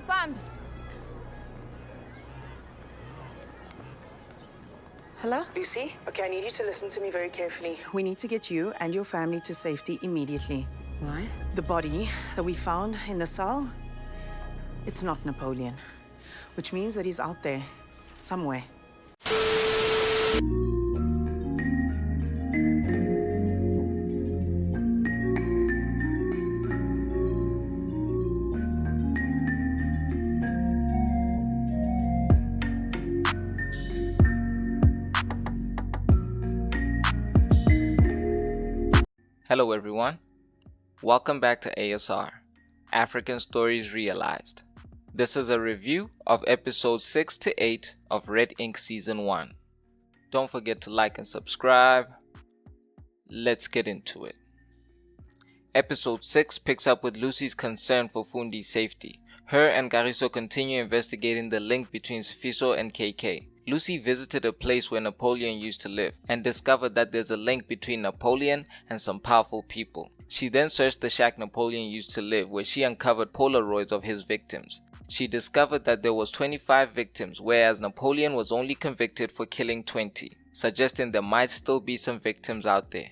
Sam! Hello? Lucy, okay, I need you to listen to me very carefully. We need to get you and your family to safety immediately. Why? The body that we found in the cell, it's not Napoleon, which means that he's out there, somewhere. Hello everyone, welcome back to ASR, African Stories Realized. This is a review of episodes 6 to 8 of Redink Season 1. Don't forget to like and subscribe. Let's get into it. Episode 6 picks up with Lucy's concern for Fundi's safety. Her and Kagiso continue investigating the link between Sifiso and KK. Lucy visited a place where Napoleon used to live and discovered that there's a link between Napoleon and some powerful people. She then searched the shack Napoleon used to live, where she uncovered Polaroids of his victims. She discovered that there was 25 victims, whereas Napoleon was only convicted for killing 20, suggesting there might still be some victims out there.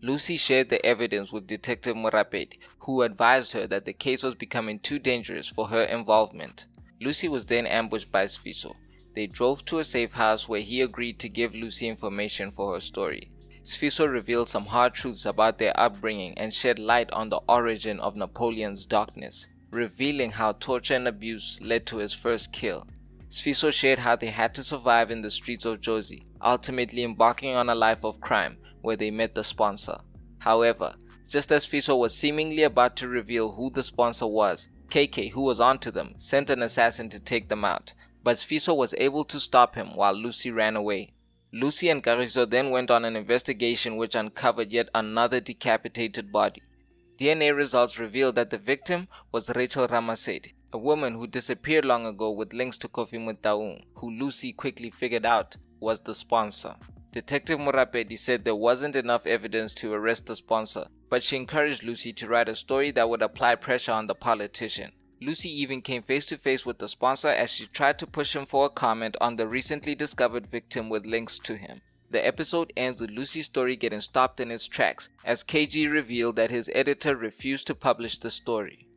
Lucy shared the evidence with Detective Morapedi, who advised her that the case was becoming too dangerous for her involvement. Lucy was then ambushed by Sifiso. They drove to a safe house where he agreed to give Lucy information for her story. Sifiso revealed some hard truths about their upbringing and shed light on the origin of Napoleon's darkness, revealing how torture and abuse led to his first kill. Sifiso shared how they had to survive in the streets of Jozi, ultimately embarking on a life of crime where they met the sponsor. However, just as Sifiso was seemingly about to reveal who the sponsor was, KK, who was onto them, sent an assassin to take them out. But Sifiso was able to stop him while Lucy ran away. Lucy and Kagiso then went on an investigation which uncovered yet another decapitated body. DNA results revealed that the victim was Rachel Ramasedi, a woman who disappeared long ago with links to Kofi Mutaung, who Lucy quickly figured out was the sponsor. Detective Morapedi said there wasn't enough evidence to arrest the sponsor, but she encouraged Lucy to write a story that would apply pressure on the politician. Lucy even came face to face with the sponsor as she tried to push him for a comment on the recently discovered victim with links to him. The episode ends with Lucy's story getting stopped in its tracks as KG revealed that his editor refused to publish the story.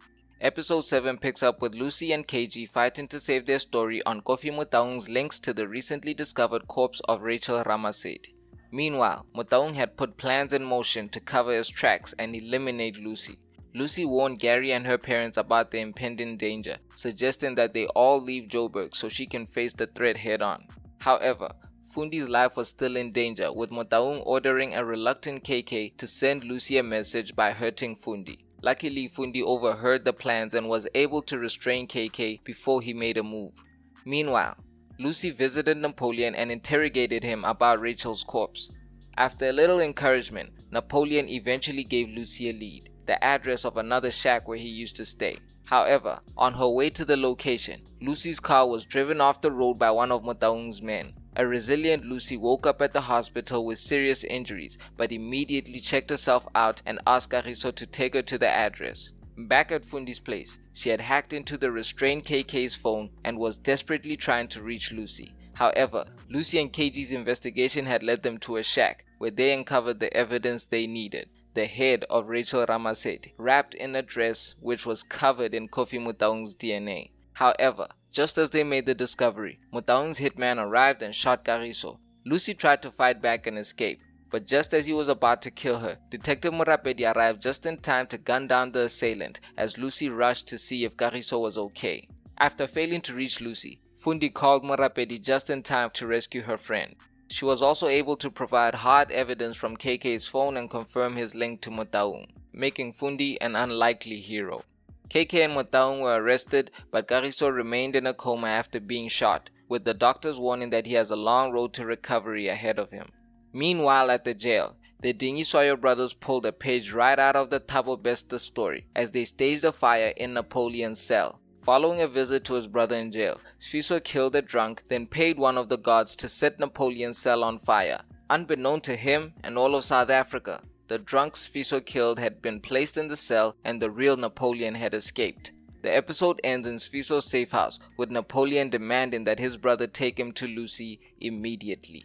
Episode 7 picks up with Lucy and KG fighting to save their story on Kofi Mutaung's links to the recently discovered corpse of Rachel Ramasedi. Meanwhile, Mutaung had put plans in motion to cover his tracks and eliminate Lucy. Lucy warned Gary and her parents about the impending danger, suggesting that they all leave Joburg so she can face the threat head-on. However, Fundi's life was still in danger, with Mutaung ordering a reluctant KK to send Lucy a message by hurting Fundi. Luckily, Fundi overheard the plans and was able to restrain KK before he made a move. Meanwhile, Lucy visited Napoleon and interrogated him about Rachel's corpse. After a little encouragement, Napoleon eventually gave Lucy a lead: the address of another shack where he used to stay. However, on her way to the location, Lucy's car was driven off the road by one of Mutaung's men. A resilient Lucy woke up at the hospital with serious injuries, but immediately checked herself out and asked Kagiso to take her to the address. Back at Fundi's place, she had hacked into the restrained KK's phone and was desperately trying to reach Lucy. However, Lucy and KG's investigation had led them to a shack where they uncovered the evidence they needed: the head of Rachel Ramasedi, wrapped in a dress which was covered in Kofi Mutaung's DNA. However, just as they made the discovery, Mutaung's hitman arrived and shot Kagiso. Lucy tried to fight back and escape, but just as he was about to kill her, Detective Morapedi arrived just in time to gun down the assailant as Lucy rushed to see if Kagiso was okay. After failing to reach Lucy, Fundi called Morapedi just in time to rescue her friend. She was also able to provide hard evidence from KK's phone and confirm his link to Mutaung, making Fundi an unlikely hero. KK and Mutaung were arrested, but Kagiso remained in a coma after being shot, with the doctors warning that he has a long road to recovery ahead of him. Meanwhile at the jail, the Dingisoyo brothers pulled a page right out of the Thabo Bester story as they staged a fire in Napoleon's cell. Following a visit to his brother in jail, Sifiso killed a drunk, then paid one of the guards to set Napoleon's cell on fire. Unbeknown to him and all of South Africa, the drunk Sifiso killed had been placed in the cell and the real Napoleon had escaped. The episode ends in Sfiso's safe house, with Napoleon demanding that his brother take him to Lucy immediately.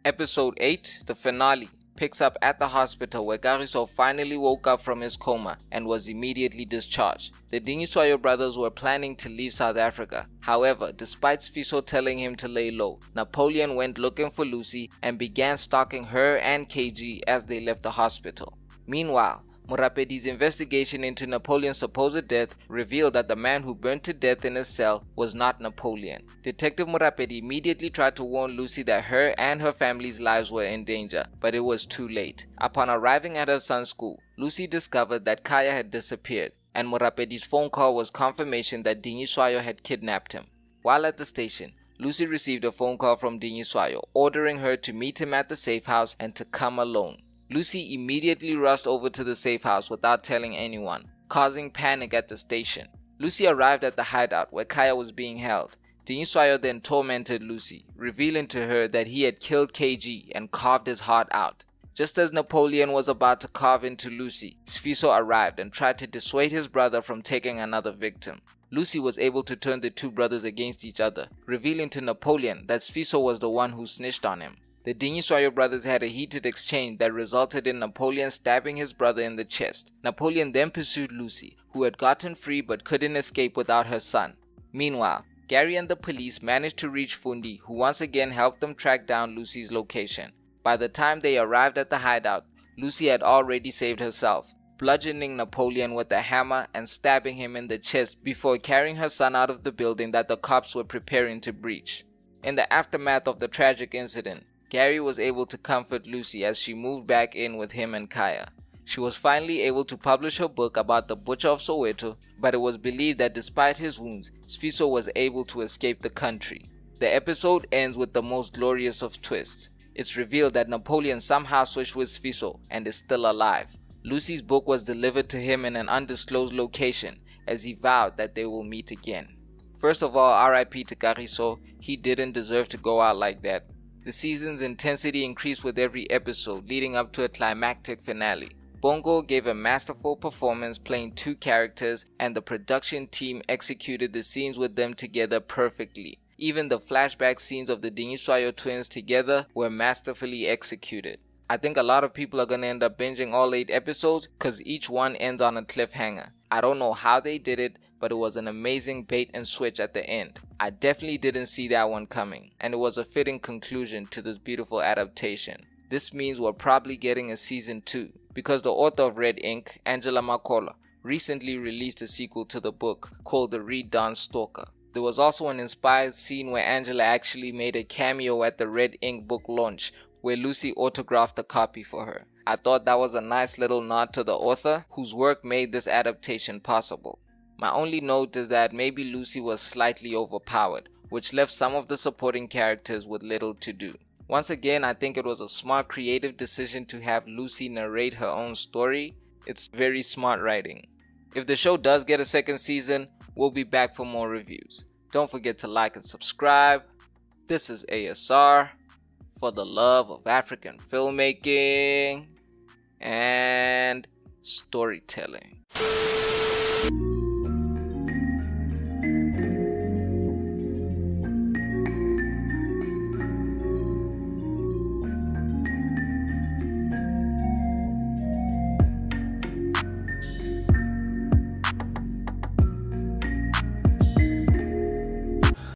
Episode 8, the finale, picks up at the hospital where Kagiso finally woke up from his coma and was immediately discharged. The Dingiswayo brothers were planning to leave South Africa. However, despite Sfiso telling him to lay low, Napoleon went looking for Lucy and began stalking her and KG as they left the hospital. Meanwhile, Morapedi's investigation into Napoleon's supposed death revealed that the man who burned to death in his cell was not Napoleon. Detective Morapedi immediately tried to warn Lucy that her and her family's lives were in danger, but it was too late. Upon arriving at her son's school, Lucy discovered that Kaya had disappeared, and Morapedi's phone call was confirmation that Dingiswayo had kidnapped him. While at the station, Lucy received a phone call from Dingiswayo ordering her to meet him at the safe house and to come alone. Lucy immediately rushed over to the safe house without telling anyone, causing panic at the station. Lucy arrived at the hideout where Kaya was being held. Dingiswayo then tormented Lucy, revealing to her that he had killed KG and carved his heart out. Just as Napoleon was about to carve into Lucy, Sfiso arrived and tried to dissuade his brother from taking another victim. Lucy was able to turn the two brothers against each other, revealing to Napoleon that Sfiso was the one who snitched on him. The Dingiswayo brothers had a heated exchange that resulted in Napoleon stabbing his brother in the chest. Napoleon then pursued Lucy, who had gotten free but couldn't escape without her son. Meanwhile, Gary and the police managed to reach Fundi, who once again helped them track down Lucy's location. By the time they arrived at the hideout, Lucy had already saved herself, bludgeoning Napoleon with a hammer and stabbing him in the chest before carrying her son out of the building that the cops were preparing to breach. In the aftermath of the tragic incident, Gary was able to comfort Lucy as she moved back in with him and Kaya. She was finally able to publish her book about the Butcher of Soweto, but it was believed that despite his wounds, Sfiso was able to escape the country. The episode ends with the most glorious of twists. It's revealed that Napoleon somehow switched with Sfiso and is still alive. Lucy's book was delivered to him in an undisclosed location, as he vowed that they will meet again. First of all, RIP to Kagiso, he didn't deserve to go out like that. The season's intensity increased with every episode, leading up to a climactic finale. Bongo gave a masterful performance playing two characters, and the production team executed the scenes with them together perfectly. Even the flashback scenes of the Dingiswayo twins together were masterfully executed. I think a lot of people are going to end up binging all 8 episodes because each one ends on a cliffhanger. I don't know how they did it, but it was an amazing bait and switch at the end. I definitely didn't see that one coming, and it was a fitting conclusion to this beautiful adaptation. This means we're probably getting a season 2, because the author of Red Ink, Angela Makola, recently released a sequel to the book called The Redink Stalker. There was also an inspired scene where Angela actually made a cameo at the Red Ink book launch, where Lucy autographed a copy for her. I thought that was a nice little nod to the author, whose work made this adaptation possible. My only note is that maybe Lucy was slightly overpowered, which left some of the supporting characters with little to do. Once again, I think it was a smart creative decision to have Lucy narrate her own story. It's very smart writing. If the show does get a second season, we'll be back for more reviews. Don't forget to like and subscribe. This is ASR, for the love of African filmmaking and storytelling.